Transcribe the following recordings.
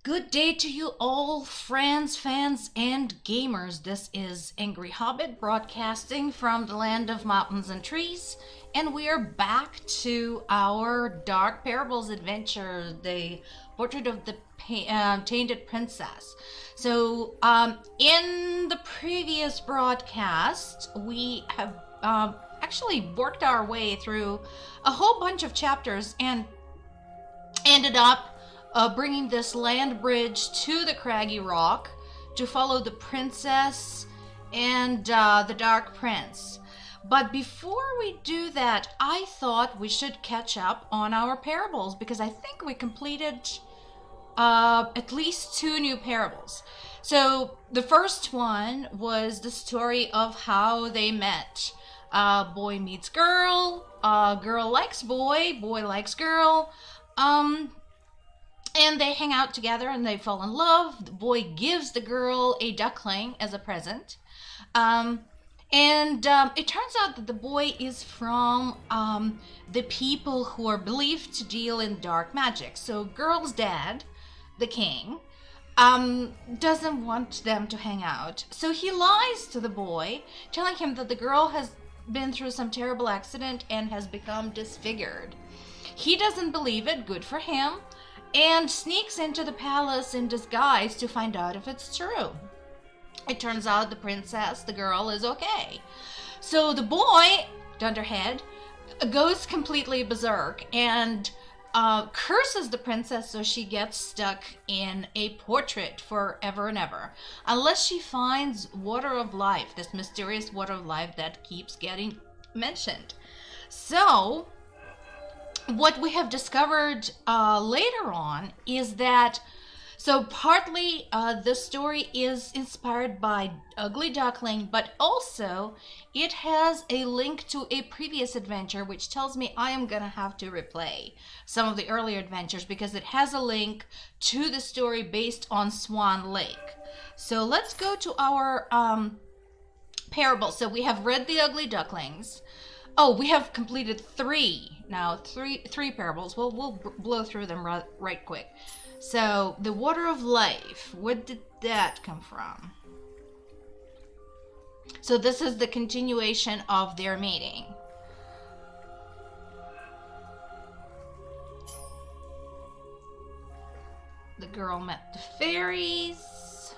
Good day to you all, friends, fans, and gamers. This is Angry Hobbit broadcasting from the land of mountains and trees, and we are back to our Dark Parables adventure, the portrait of the tainted princess. So, in the previous broadcast, we have actually worked our way through a whole bunch of chapters and ended up bringing this land bridge to the craggy rock to follow the princess and the dark prince. But before we do that, I thought we should catch up on our parables because I think we completed at least 2 new parables. So the first one was the story of how they met. Boy meets girl, girl likes boy, boy likes girl. And they hang out together and they fall in love. The boy gives the girl a duckling as a present. It turns out that the boy is from the people who are believed to deal in dark magic. So girl's dad, the king, doesn't want them to hang out. So he lies to the boy, telling him that the girl has been through some terrible accident and has become disfigured. He doesn't believe it, good for him, and sneaks into the palace in disguise to find out if it's true. It turns out the princess, the girl, is okay. So the boy, dunderhead, goes completely berserk and curses the princess so she gets stuck in a portrait forever and ever. Unless she finds water of life, this mysterious water of life that keeps getting mentioned. So what we have discovered later on is that, so partly the story is inspired by Ugly Duckling, but also it has a link to a previous adventure, which tells me I am going to have to replay some of the earlier adventures because it has a link to the story based on Swan Lake. So let's go to our parable. So we have read The Ugly Ducklings. Oh, we have completed 3 now, three parables. Well, we'll blow through them right quick. So, the water of life, where did that come from? So this is the continuation of their meeting. The girl met the fairies.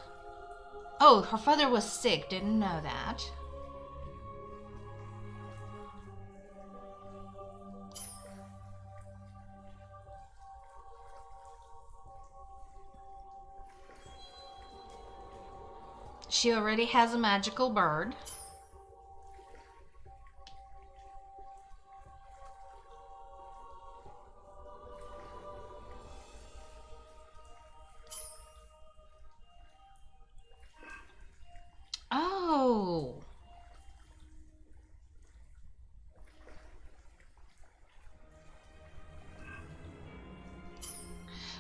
Oh, her father was sick, didn't know that. She already has a magical bird. Oh.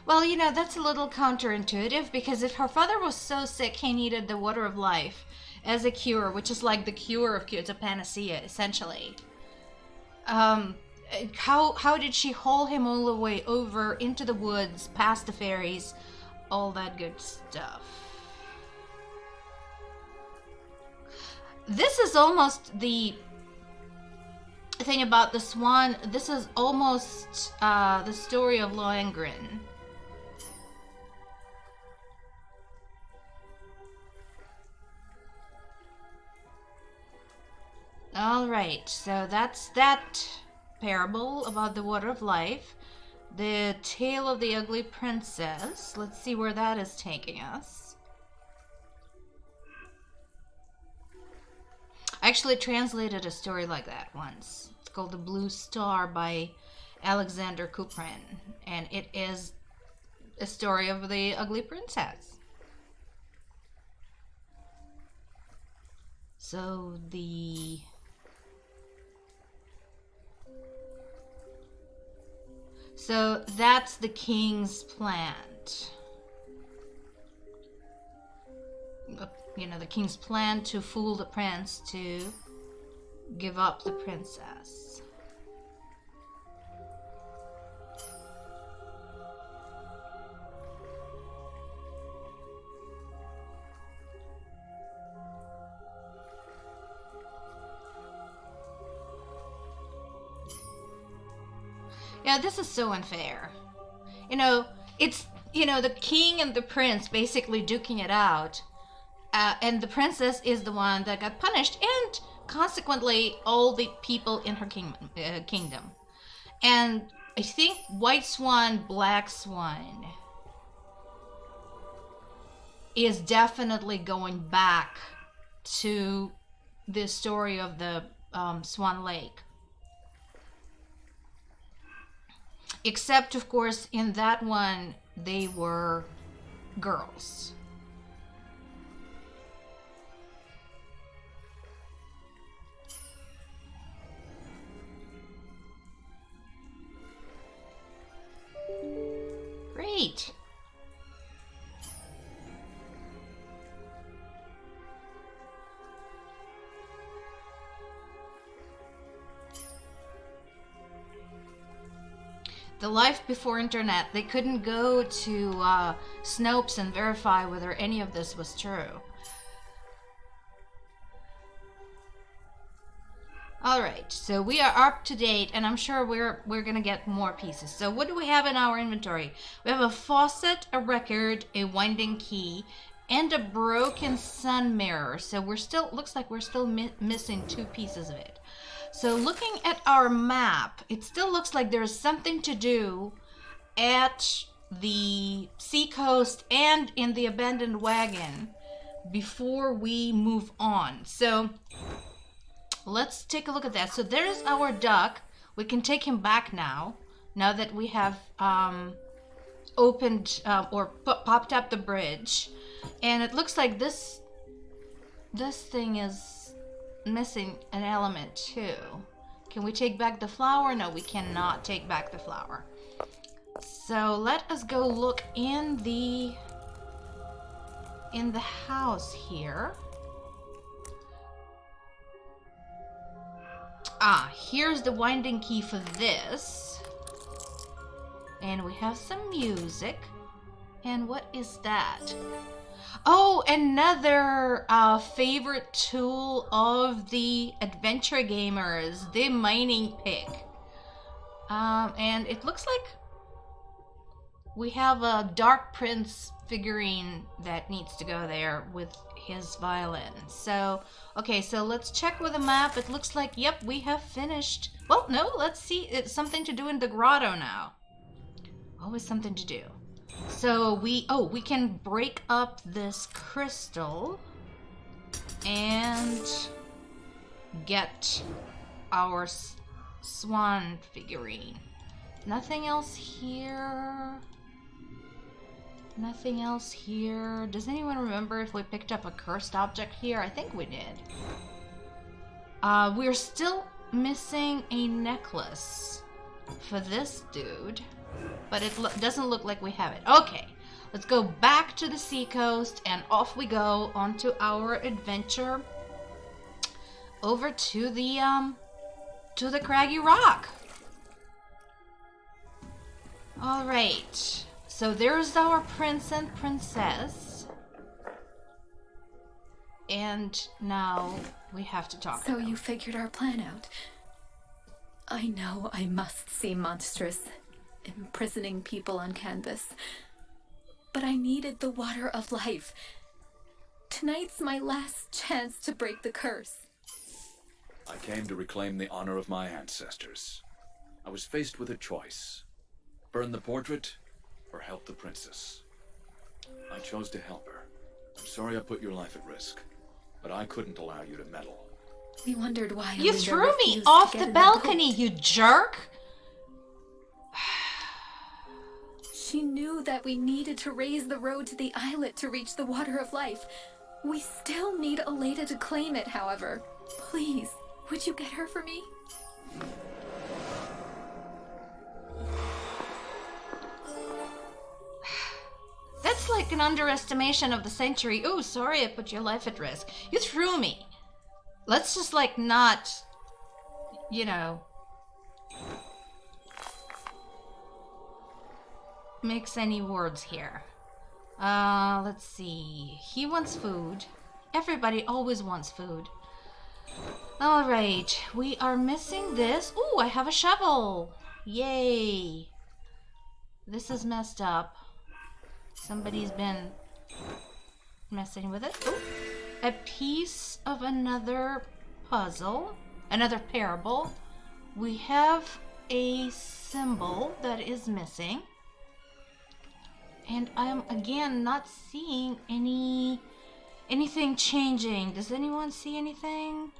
Well, you know, that's a little counterintuitive because if her father was so sick he needed the water of life as a cure, which is like the cure of cure, it's a panacea, essentially. How did she haul him all the way over into the woods, past the fairies, all that good stuff? This is almost the thing about the swan. This is almost the story of Lohengrin. Alright, so that's that parable about the water of life. The tale of the ugly princess. Let's see where that is taking us. I actually translated a story like that once. It's called The Blue Star by Alexander Kuprin, and it is a story of the ugly princess. So that's the king's plant. You know, the king's plan to fool the prince to give up the princess. Yeah, this is so unfair. You know, it's, the king and the prince basically duking it out. And the princess is the one that got punished, and consequently, all the people in her kingdom. And I think White Swan, Black Swan is definitely going back to the story of the Swan Lake. Except, of course, in that one, they were girls. Great. The life before internet, they couldn't go to Snopes and verify whether any of this was true. Alright, so we are up to date, and I'm sure we're gonna get more pieces. So what do we have in our inventory? We have a faucet, a record, a winding key, and a broken sun mirror. So looks like we're still missing 2 pieces of it. So looking at our map, it still looks like there's something to do at the seacoast and in the abandoned wagon before we move on. So let's take a look at that. So there's our duck. We can take him back now that we have opened or popped up the bridge. And it looks like this thing is missing an element too. Can we take back the flower? No, we cannot take back the flower. So let us go look in the house here. Here's the winding key for this. And we have some music. And what is that? Oh, another favorite tool of the adventure gamers, the mining pick. And it looks like we have a Dark Prince figurine that needs to go there with his violin. So, okay, so let's check with the map. It looks like, yep, we have finished. Well, no, let's see. It's something to do in the grotto now. Always something to do. So we can break up this crystal and get our swan figurine. Nothing else here. Nothing else here. Does anyone remember if we picked up a cursed object here? I think we did. We're still missing a necklace for this dude. But it doesn't look like we have it. Okay, let's go back to the seacoast and off we go onto our adventure over to the craggy rock. All right, so there's our prince and princess, and now we have to talk. So you figured our plan out. I know I must seem monstrous, imprisoning people on canvas. But I needed the water of life. Tonight's my last chance to break the curse. I came to reclaim the honor of my ancestors. I was faced with a choice. Burn the portrait, or help the princess. I chose to help her. I'm sorry I put your life at risk, but I couldn't allow you to meddle. We wondered why you threw me off the balcony, you jerk! She knew that we needed to raise the road to the islet to reach the water of life. We still need Aleda to claim it, however. Please, would you get her for me? That's like an underestimation of the century. Oh, sorry I put your life at risk. You threw me. Let's just like not, mix any words here. Let's see. He wants food. Everybody always wants food. All right, we are missing this. Ooh, I have a shovel. Yay! This is messed up. Somebody's been messing with it. Oh, a piece of another puzzle, another parable. We have a symbol that is missing. And I'm again not seeing anything changing. Does anyone see anything?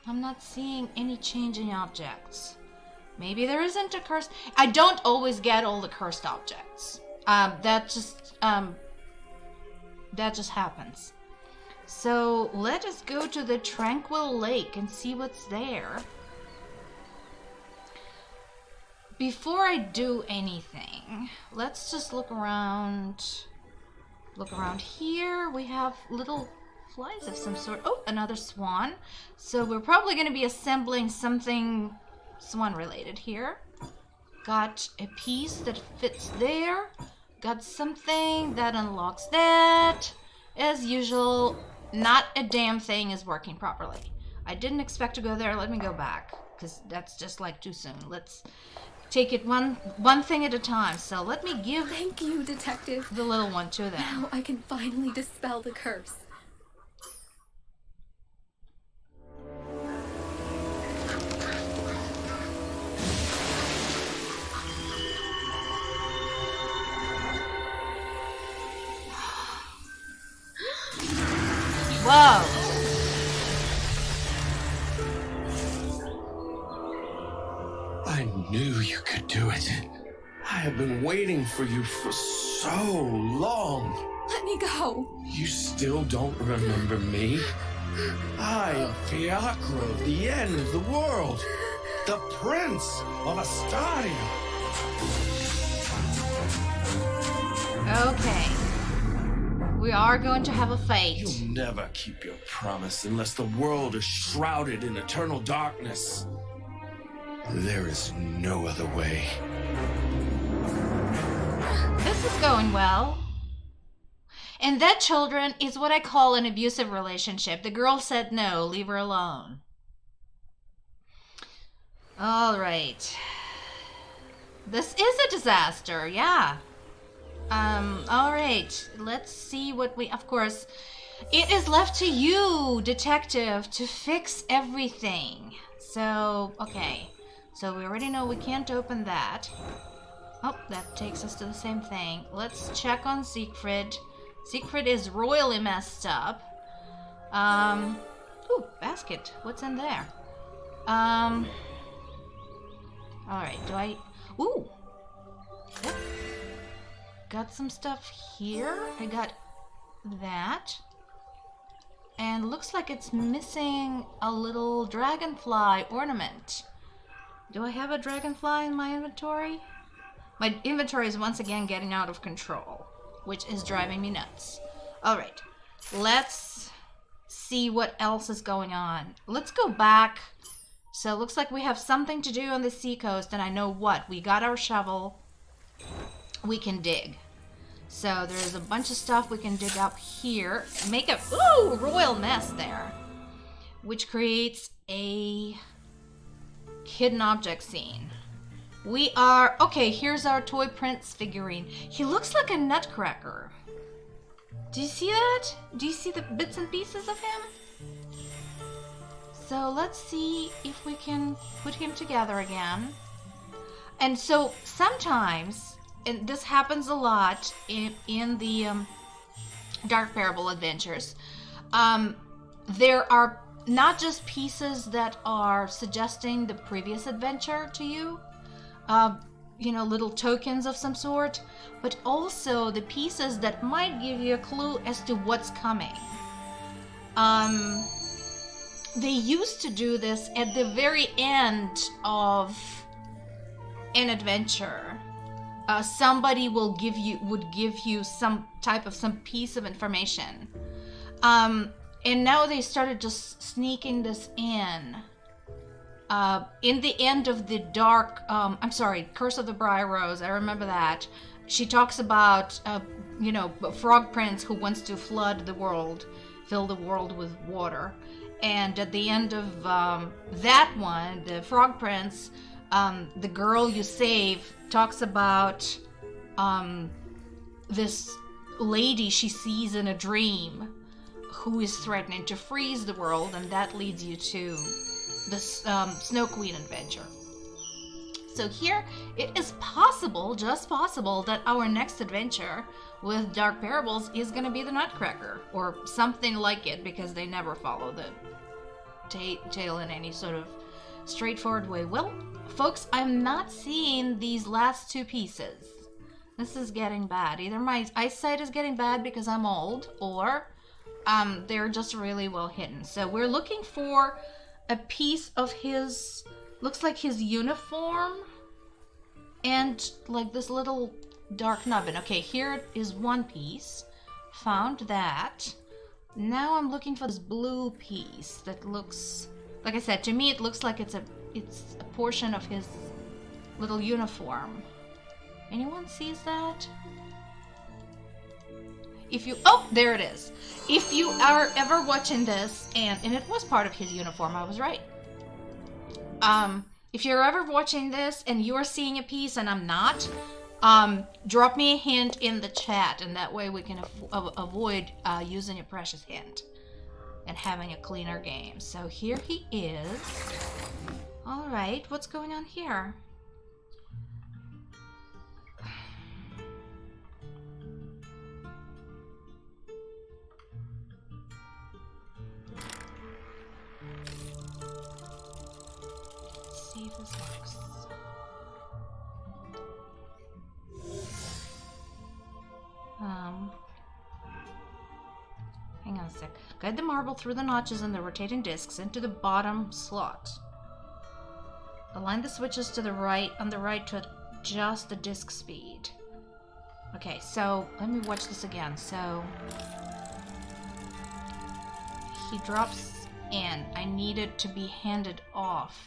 I'm not seeing any changing objects. Maybe there isn't a curse. I don't always get all the cursed objects. That just happens. So let us go to the Tranquil Lake and see what's there. Before I do anything, let's just look around. Look around here. We have little flies of some sort. Oh, another swan. So we're probably going to be assembling something swan related here. Got a piece that fits there. Got something that unlocks that. As usual, not a damn thing is working properly. I didn't expect to go there. Let me go back, because that's just like too soon. Let's take it one thing at a time. So let me give Thank you, Detective. the little one to them. Now I can finally dispel the curse. Whoa! I knew you could do it. I have been waiting for you for so long. Let me go. You still don't remember me? I am Fiacro of the end of the world. The Prince of Astaria. Okay. We are going to have a fight. You'll never keep your promise unless the world is shrouded in eternal darkness. There is no other way. This is going well. And that, children, is what I call an abusive relationship. The girl said no, leave her alone. All right. This is a disaster, yeah. All right. Let's see what we... Of course, it is left to you, detective, to fix everything. So, okay. So we already know we can't open that. Oh, that takes us to the same thing. Let's check on Siegfried. Siegfried is royally messed up. Ooh, basket. What's in there? Alright, do I... Ooh! Yep. Got some stuff here. I got that. And looks like it's missing a little dragonfly ornament. Do I have a dragonfly in my inventory? My inventory is once again getting out of control, which is driving me nuts. Alright, let's see what else is going on. Let's go back. So it looks like we have something to do on the seacoast, and I know what. We got our shovel. We can dig. So there's a bunch of stuff we can dig up here. Make a royal nest there, which creates a hidden object scene. We are... Okay, here's our toy prince figurine. He looks like a nutcracker. Do you see that? Do you see the bits and pieces of him? So let's see if we can put him together again. And so sometimes, and this happens a lot in the Dark Parable adventures, there are not just pieces that are suggesting the previous adventure to you, you know, little tokens of some sort, but also the pieces that might give you a clue as to what's coming. They used to do this at the very end of an adventure. Somebody would give you some piece of information. And now they started just sneaking this in. In the end of the Curse of the Briar Rose, I remember that. She talks about, you know, a frog prince who wants to flood the world, fill the world with water. And at the end of that one, the frog prince the girl you save talks about this lady she sees in a dream who is threatening to freeze the world, and that leads you to this Snow Queen adventure. So here, it is possible, just possible, that our next adventure with Dark Parables is going to be the Nutcracker, or something like it, because they never follow the tale in any sort of straightforward way. Well, folks, I'm not seeing these last two pieces. This is getting bad. Either my eyesight is getting bad because I'm old, or they're just really well hidden. So we're looking for a piece of his, looks like his uniform, and like this little dark nubbin. Okay, here is one piece. Found that. Now I'm looking for this blue piece that looks, like I said, to me it looks like it's a portion of his little uniform. Anyone sees that? If you, oh, there it is. If you are ever watching this, and it was part of his uniform, I was right. If you're ever watching this and you're seeing a piece and I'm not, drop me a hint in the chat, and that way we can avoid using a precious hint and having a cleaner game. So here he is. All right, what's going on here? See if this works. Hang on a sec. Guide the marble through the notches in the rotating discs into the bottom slot. Align the switches to the right, on the right, to adjust the disc speed. Okay, so let me watch this again. So he drops in. I need it to be handed off.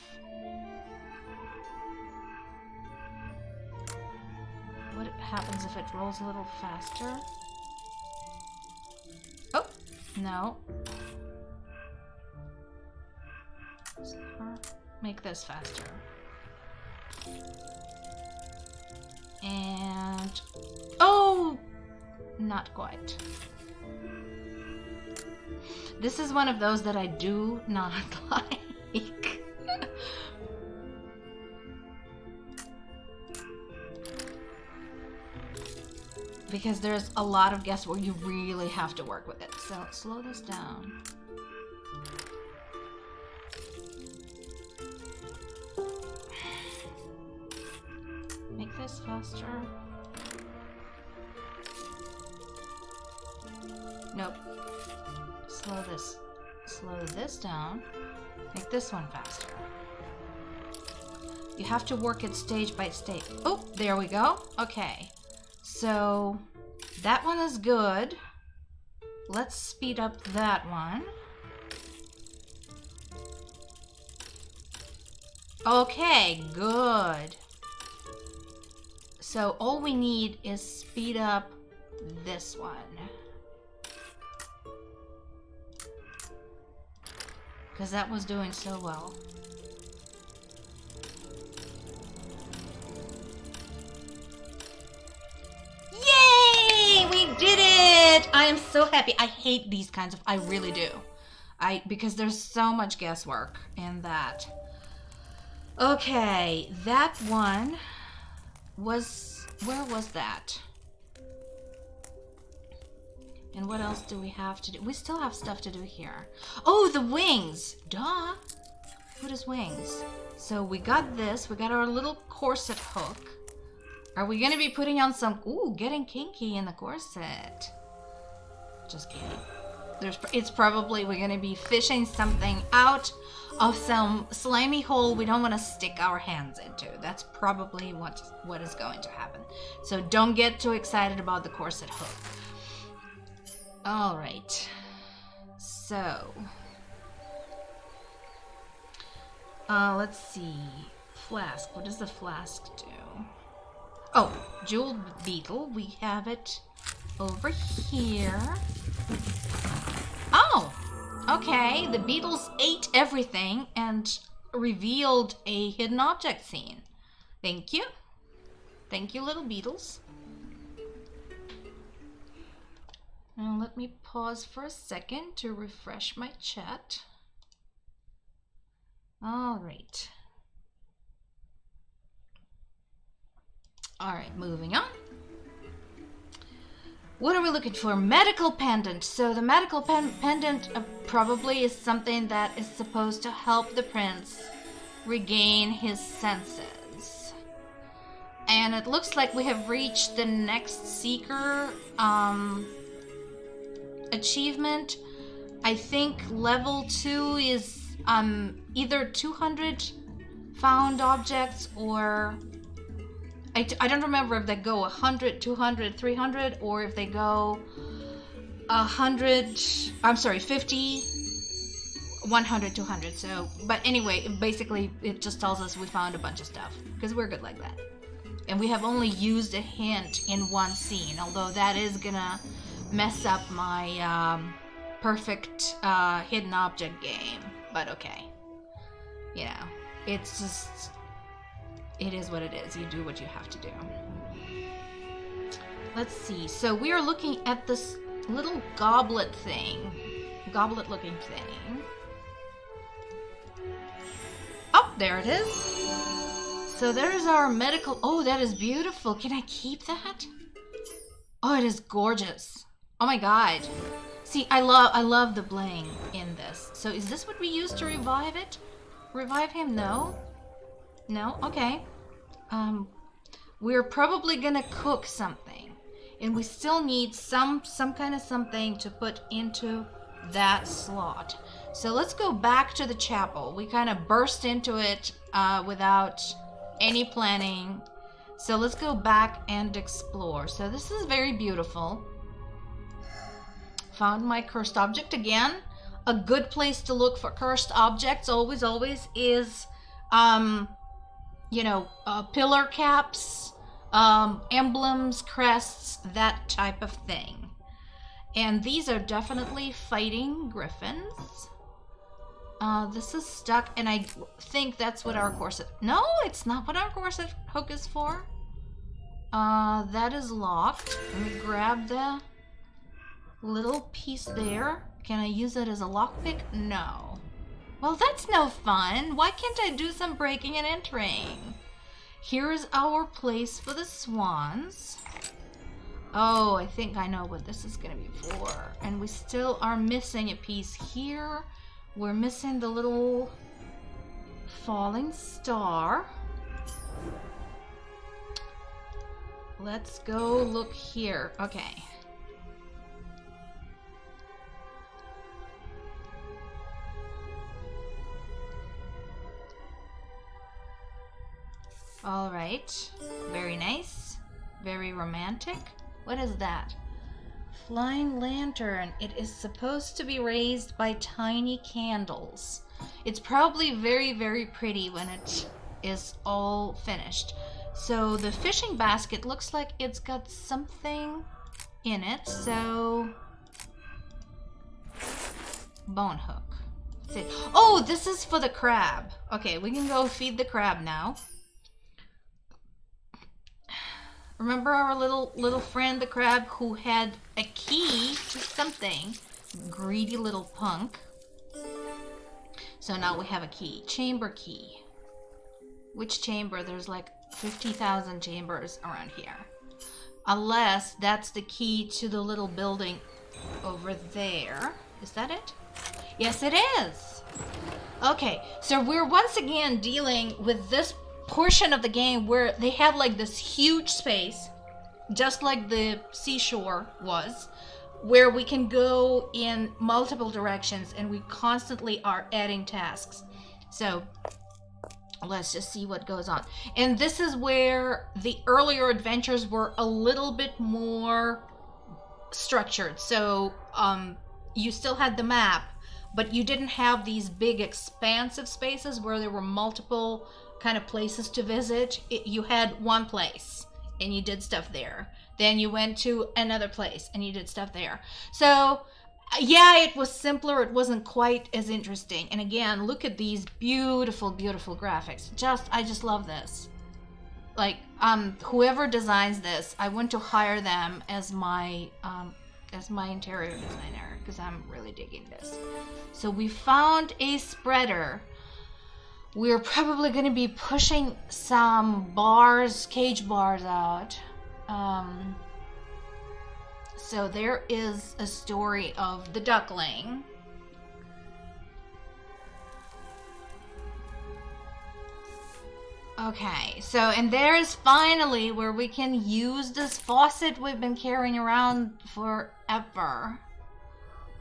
What happens if it rolls a little faster? Oh, no. Make this faster. And... oh! Not quite. This is one of those that I do not like. Because there's a lot of guesswork. You really have to work with it. So slow this down. Make this faster. Nope. Slow this down. Make this one faster. You have to work it stage by stage. Oh, there we go. Okay. So that one is good. Let's speed up that one. Okay, good. So all we need is speed up this one. Because that was doing so well. Yay! We did it! I am so happy. I hate these kinds of... I really do. Because there's so much guesswork in that. Okay, that one was... where was that? And what else do we have to do? We still have stuff to do here. Oh, the wings! Duh! Who does wings? So we got this. We got our little corset hook. Are we gonna be putting on some... ooh, getting kinky in the corset. Just kidding. It's probably... we're gonna be fishing something out of some slimy hole we don't want to stick our hands into. That's probably what is going to happen. So don't get too excited about the corset hook. All right. So let's see. Flask. What does the flask do? Oh, jeweled beetle. We have it over here. Oh, okay. The beetles ate everything, and revealed a hidden object scene. Thank you. Thank you, little beetles. Now let me pause for a second to refresh my chat. All right. All right, moving on. What are we looking for? Medical pendant. So the medical pendant probably is something that is supposed to help the prince regain his senses. And it looks like we have reached the next seeker achievement. I think level 2 is either 200 found objects, or I don't remember if they go 100, 200, 300, or if they go 100, I'm sorry, 50, 100, 200. So, but anyway, basically it just tells us we found a bunch of stuff, because we're good like that. And we have only used a hint in one scene, although that is gonna mess up my perfect hidden object game. But okay. You know, it's just, it is what it is. You do what you have to do. Let's see. So we are looking at this little goblet thing. Goblet looking thing. Oh, there it is. So there's our medical. Oh, that is beautiful. Can I keep that? Oh, it is gorgeous. Oh my god. See, I love the bling in this. So is this what we use to revive it? Revive him? No? No? Okay. We're probably gonna cook something. And we still need some kind of something to put into that slot. So let's go back to the chapel. We kind of burst into it without any planning. So let's go back and explore. So this is very beautiful. Found my cursed object again. A good place to look for cursed objects always is, you know, pillar caps, emblems, crests, that type of thing. And these are definitely fighting griffins. This is stuck, and I think that's what our corset... No, it's not what our corset hook is for. That is locked. Let me grab the little piece there. Can I use it as a lockpick? No. Well, that's no fun. Why can't I do some breaking and entering? Here is our place for the swans. Oh, I think I know what this is gonna be for. And we still are missing a piece here. We're missing the little falling star. Let's go look here. Okay. All right. Very nice. Very romantic. What is that? Flying lantern. It is supposed to be raised by tiny candles. It's probably very, very pretty when it is all finished. So the fishing basket looks like it's got something in it. So bone hook. Let's see. Oh, this is for the crab. Okay, we can go feed the crab now. Remember our little friend, the crab, who had a key to something? Greedy little punk. So now we have a key. Chamber key. Which chamber? There's like 50,000 chambers around here. Unless that's the key to the little building over there. Is that it? Yes, it is. Okay, so we're once again dealing with this portion of the game where they have like this huge space, just like the seashore was, where we can go in multiple directions, and we constantly are adding tasks. So let's just see what goes on. And this is where the earlier adventures were a little bit more structured. So you still had the map, but you didn't have these big expansive spaces where there were multiple kind of places to visit. You had one place and you did stuff there. Then you went to another place and you did stuff there. So Yeah, it was simpler. It wasn't quite as interesting. And again, look at these beautiful, beautiful graphics. I just love this. Like, whoever designs this, I want to hire them as my interior designer, because I'm really digging this. So we found a spreader. We're probably going to be pushing some bars, cage bars out. So there is a story of the duckling. Okay, so, and there is finally where we can use this faucet we've been carrying around forever.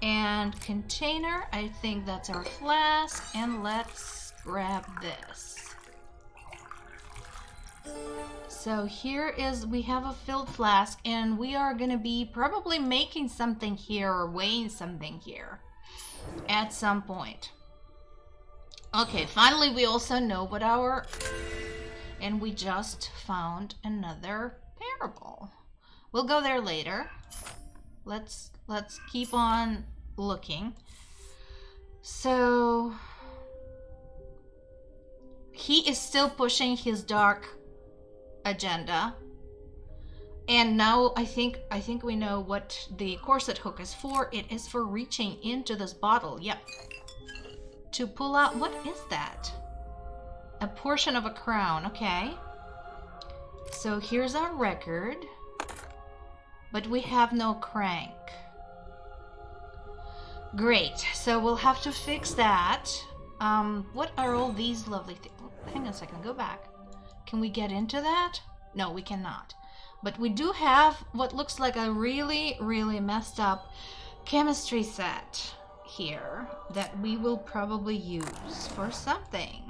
And container, I think that's our flask, and let's grab this. So here is, we have a filled flask, and we are gonna be probably making something here or weighing something here at some point. Okay, finally we also know what our, and we just found another parable. We'll go there later. Let's keep on looking. So he is still pushing his dark agenda, and now I think we know what the corset hook is for. It is for reaching into this bottle. Yep. To pull out, what is that? A portion of a crown. Okay. So here's our record, but we have no crank. Great. So we'll have to fix that. What are all these lovely things? Hang on a second. Go back. Can we get into that? No, we cannot. But we do have what looks like a really, really messed up chemistry set here that we will probably use for something.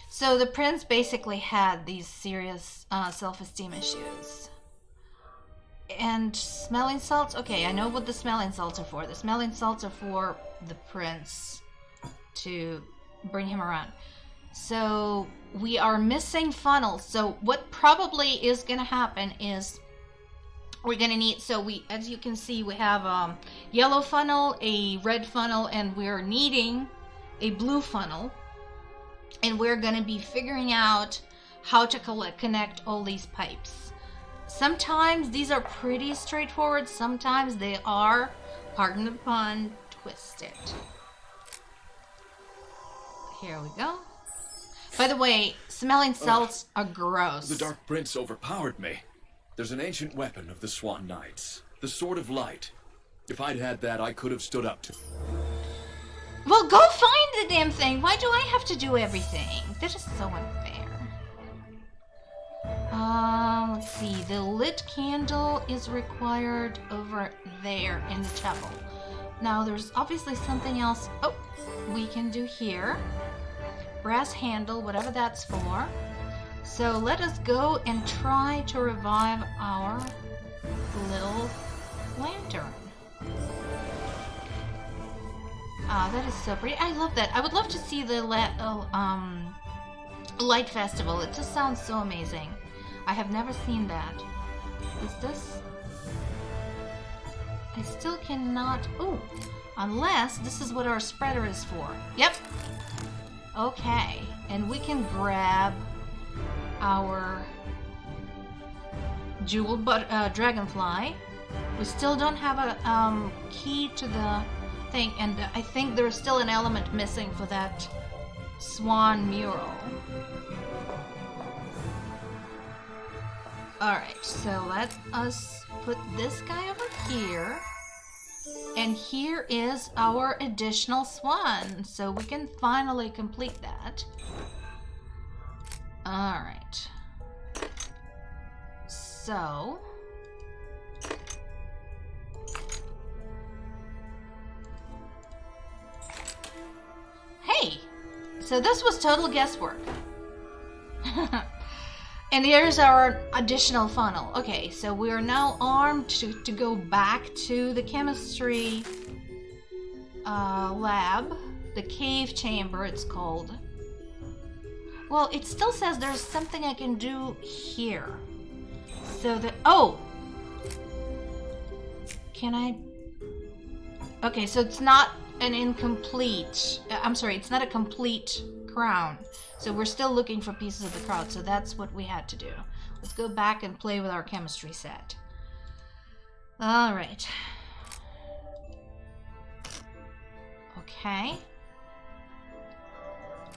So the prince basically had these serious self-esteem issues. And smelling salts? Okay, I know what the smelling salts are for. The smelling salts are for the prince to bring him around. So we are missing funnels. So what probably is going to happen is we're going to need, so we, as you can see, we have a yellow funnel, a red funnel, and we're needing a blue funnel. And we're going to be figuring out how to connect all these pipes. Sometimes these are pretty straightforward. Sometimes they are, pardon the pun, twisted. Here we go. By the way, smelling salts are gross. The Dark Prince overpowered me. There's an ancient weapon of the Swan Knights, the Sword of Light. If I'd had that, I could have stood up to. Well, go find the damn thing. Why do I have to do everything? That is so unfair. Let's see. The lit candle is required over there in the chapel. Now, there's obviously something else. Oh, we can do here. Brass handle, whatever that's for. So let us go and try to revive our little lantern. Ah, that is so pretty. I love that. I would love to see the light festival. It just sounds so amazing. I have never seen that. Is this? I still cannot. Oh, unless this is what our spreader is for. Yep. Okay, and we can grab our jeweled dragonfly. We still don't have a key to the thing, and I think there's still an element missing for that swan mural. Alright, so let us put this guy over here. And here is our additional swan. So we can finally complete that. Alright. So... Hey! So this was total guesswork. And here's our additional funnel. Okay, so we are now armed to go back to the chemistry lab. The cave chamber, it's called. Well, it still says there's something I can do here. So that... Oh! Can I... Okay, so it's not an incomplete... I'm sorry, it's not a complete crown. So we're still looking for pieces of the crown, so that's what we had to do. Let's go back and play with our chemistry set. Alright. Okay.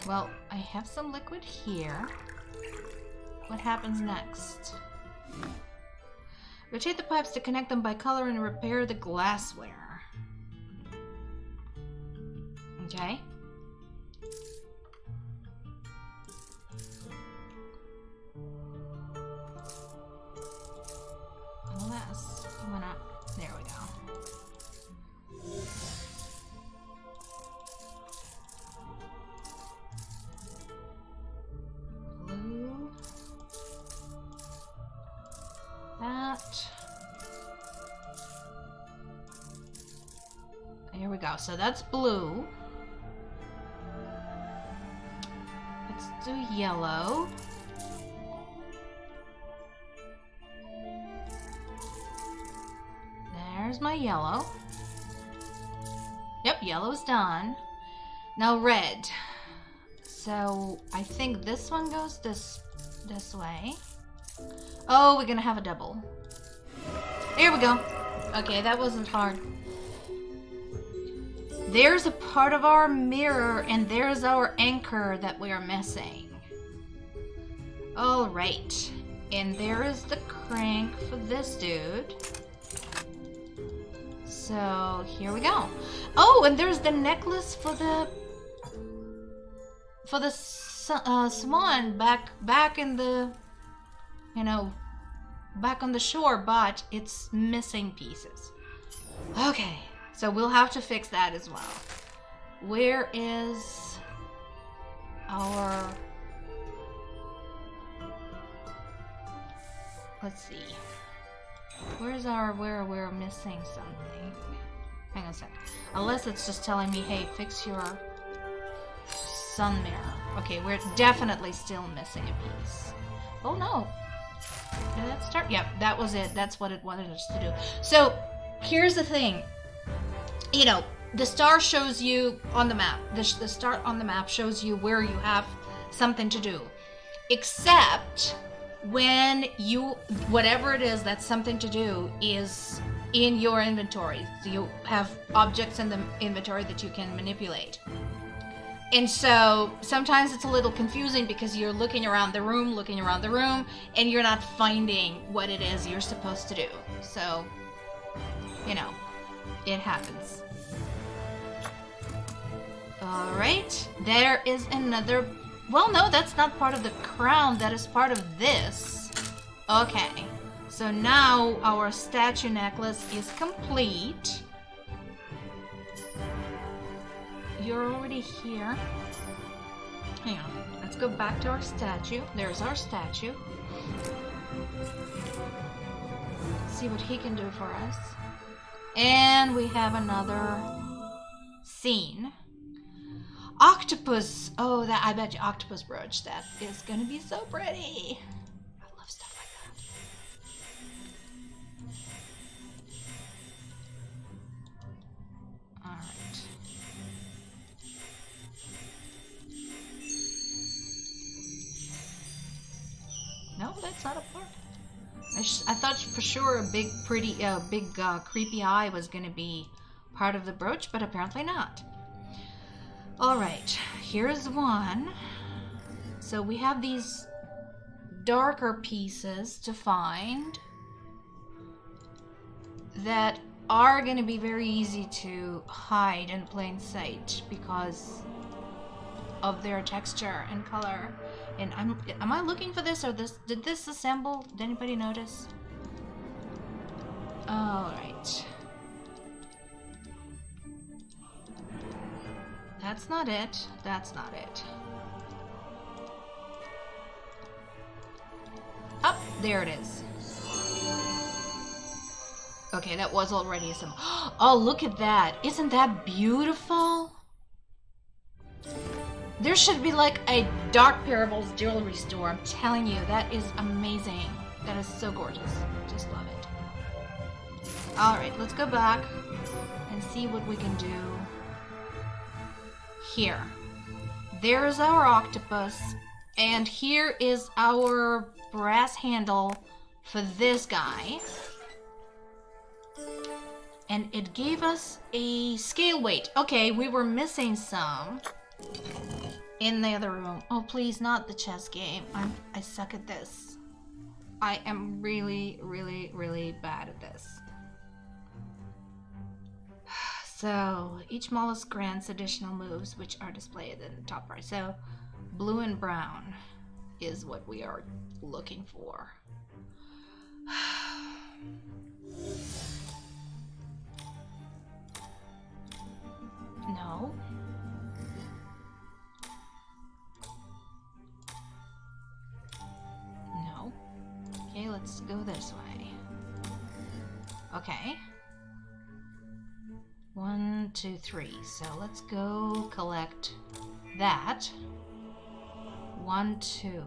Well, I have some liquid here. What happens next? Rotate the pipes to connect them by color and repair the glassware. Okay. Unless I'm gonna... There we go. Blue. That. Here we go. So that's blue. Let's do yellow. There's my yellow. Yep, yellow's done. Now red. So I think this one goes this way. Oh, we're gonna have a double. Here we go. Okay, that wasn't hard. There's a part of our mirror, and there's our anchor that we are missing. Alright. And there is the crank for this dude. So, here we go. Oh, and there's the necklace for the swan back in the, you know, back on the shore, but it's missing pieces. Okay, so we'll have to fix that as well. Where is our... Let's see. Where's our... where we're missing something? Hang on a sec. Unless it's just telling me, hey, fix your sun mirror. Okay, we're definitely still missing a piece. Oh no. Did that start? Yep, that was it. That's what it wanted us to do. So, here's the thing. You know, the star shows you on the map. The star on the map shows you where you have something to do. Except when you, whatever it is that's something to do is in your inventory. So you have objects in the inventory that you can manipulate. And so sometimes it's a little confusing because you're looking around the room, and you're not finding what it is you're supposed to do. So, you know, it happens. Alright, there is another... Well, no, that's not part of the crown. That is part of this. Okay, so now our statue necklace is complete. You're already here. Hang on. Let's go back to our statue. There's our statue. See what he can do for us. And we have another scene. Octopus. Oh, that I bet you octopus brooch. That is gonna be so pretty. I love stuff like that. All right. No, that's not a part. I thought for sure a big, pretty, creepy eye was gonna be part of the brooch, but apparently not. Alright, here's one. So we have these darker pieces to find that are going to be very easy to hide in plain sight because of their texture and color. And am I looking for this, or did this assemble? Did anybody notice? Alright. That's not it. That's not it. Oh, there it is. Okay, that was already some. Oh, look at that. Isn't that beautiful? There should be like a Dark Parables jewelry store. I'm telling you, that is amazing. That is so gorgeous. Just love it. Alright, let's go back and see what we can do here. There's our octopus, and here is our brass handle for this guy. And it gave us a scale weight. Okay, we were missing some in the other room. Oh, please, not the chess game. I suck at this. I am really, really, really bad at this. So, each mollusk grants additional moves, which are displayed in the top right. So, blue and brown is what we are looking for. No. No. Okay, let's go this way. Okay. 1, 2, 3. So let's go collect that. 1, 2.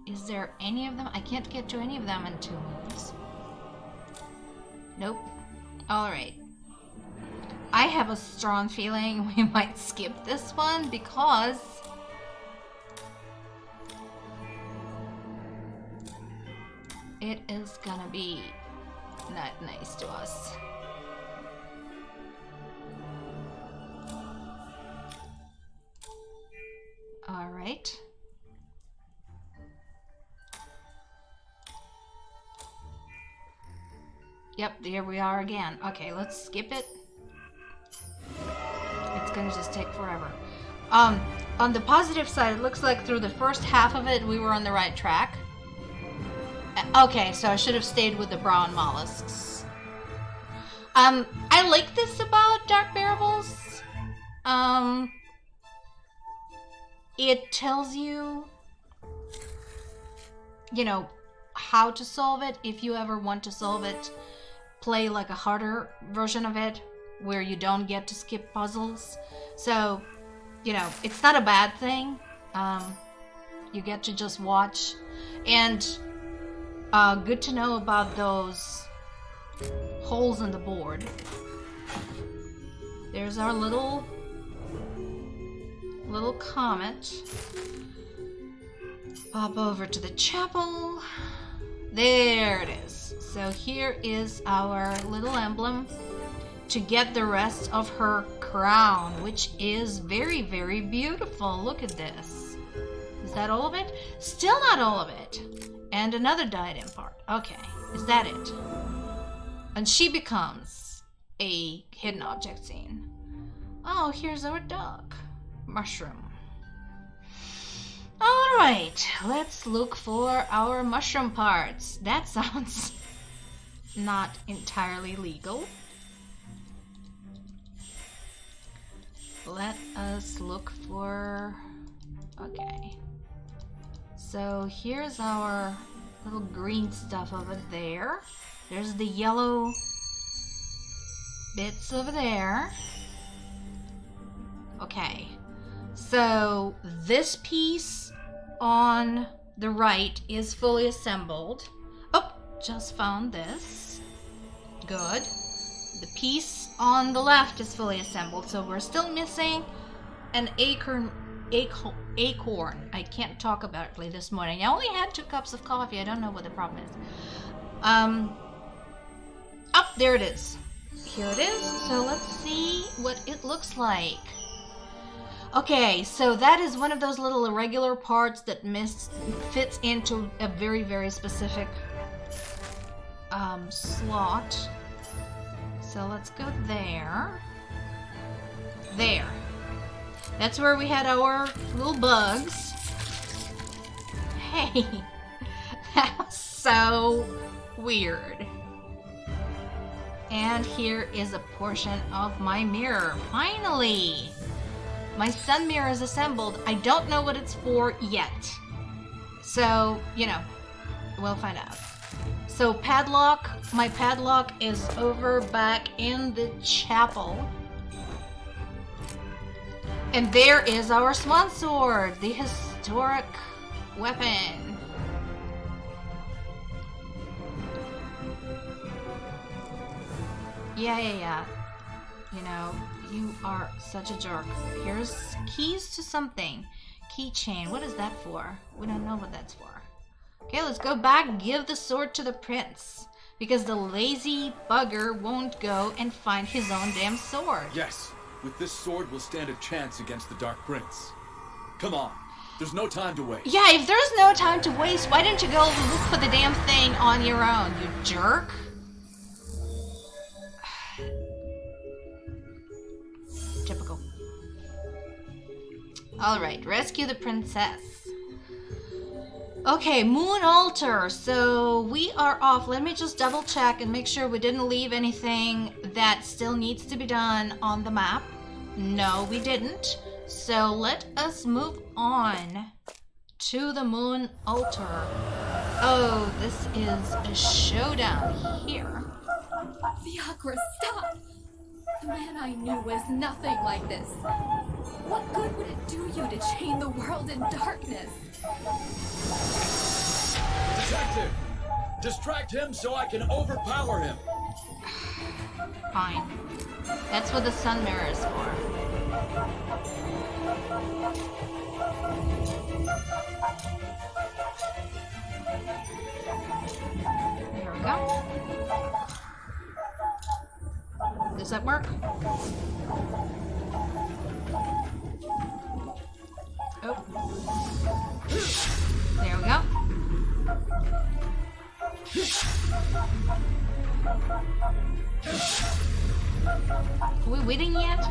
Is there any of them? I can't get to any of them in 2 moves. Nope. Alright. I have a strong feeling we might skip this one because it is gonna be not nice to us. Alright. Yep, here we are again. Okay, let's skip it. It's gonna just take forever. On the positive side, it looks like through the first half of it, we were on the right track. Okay, so I should have stayed with the brown mollusks. I like this about Dark Parables. It tells you, you know, how to solve it. If you ever want to solve it, play like a harder version of it where you don't get to skip puzzles. So, you know, it's not a bad thing. You get to just watch. And good to know about those holes in the board. There's our little comet. Pop over to the chapel. There it is. So here is our little emblem to get the rest of her crown, which is very, very beautiful. Look at this. Is that all of it? Still not all of it. And another diadem part. Okay, is that it? And she becomes a hidden object scene. Oh, here's our duck. Mushroom. Alright, let's look for our mushroom parts. That sounds not entirely legal. Let us look for... Okay. So here's our little green stuff over there. There's the yellow bits over there. Okay. So this piece on the right is fully assembled. Oh, just found this. Good. The piece on the left is fully assembled, so we're still missing an acorn. I can't talk about it this morning. I only had 2 cups of coffee. I don't know what the problem is. Oh, there it is. Here it is. So let's see what it looks like. Okay, so that is one of those little irregular parts that fits into a very, very specific slot. So let's go there. There. That's where we had our little bugs. Hey, that was so weird. And here is a portion of my mirror. Finally! My sun mirror is assembled. I don't know what it's for yet. So, you know, we'll find out. So padlock, my padlock is over back in the chapel. And there is our swan sword, the historic weapon. Yeah. You know, you are such a jerk. Here's keys to something. Keychain. What is that for? We don't know what that's for. Okay, let's go back and give the sword to the prince. Because the lazy bugger won't go and find his own damn sword. Yes, with this sword we'll stand a chance against the Dark Prince. Come on, there's no time to waste. Yeah, if there's no time to waste, why didn't you go look for the damn thing on your own, you jerk? Typical. Alright, rescue the princess. Okay, moon altar. So we are off. Let me just double check and make sure we didn't leave anything that still needs to be done on the map. No, we didn't. So let us move on to the moon altar. Oh, this is a showdown here. Fiacra, stop! The man I knew was nothing like this. What good would it do you to chain the world in darkness? Detective! Distract him so I can overpower him! Fine. That's what the sun mirror is for. There we go. Does that work? Oh. There we go. Are we winning yet?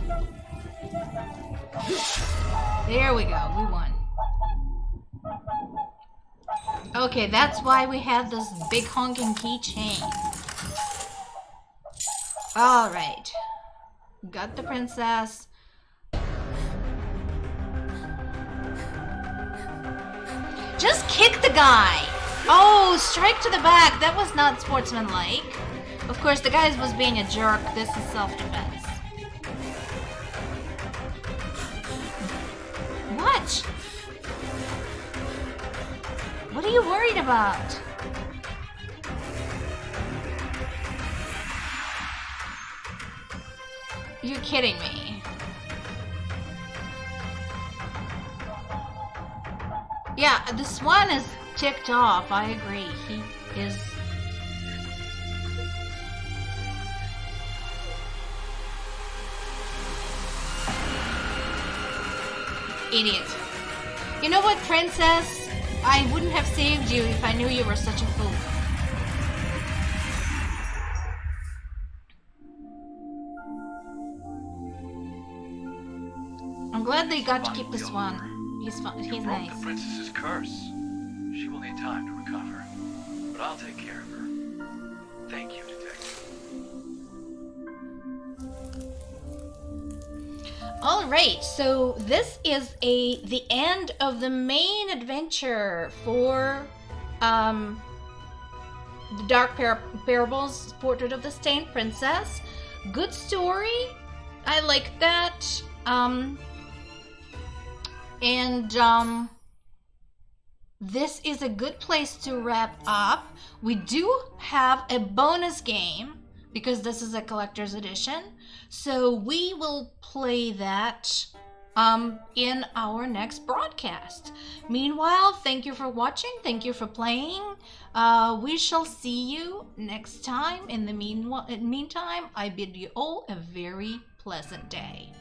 There we go, we won. Okay, that's why we have this big honking keychain. Alright. Got the princess. Just kick the guy! Oh, strike to the back. That was not sportsmanlike. Of course, the guy was being a jerk. This is self-defense. What? What are you worried about? You're kidding me. Yeah, the swan is ticked off. I agree. He is... Idiot. You know what, princess? I wouldn't have saved you if I knew you were such a fool. I'm glad they got to keep the swan. He's fun. He's nice. The princess's curse. She will need time to recover, but I'll take care of her. Thank you, detective. All right, so this is the end of the main adventure for the Dark Parables Portrait of the Stained Princess. Good story. I like that. This is a good place to wrap up. We do have a bonus game because this is a collector's edition. So we will play that in our next broadcast. Meanwhile, thank you for watching. Thank you for playing. We shall see you next time. In the meantime, I bid you all a very pleasant day.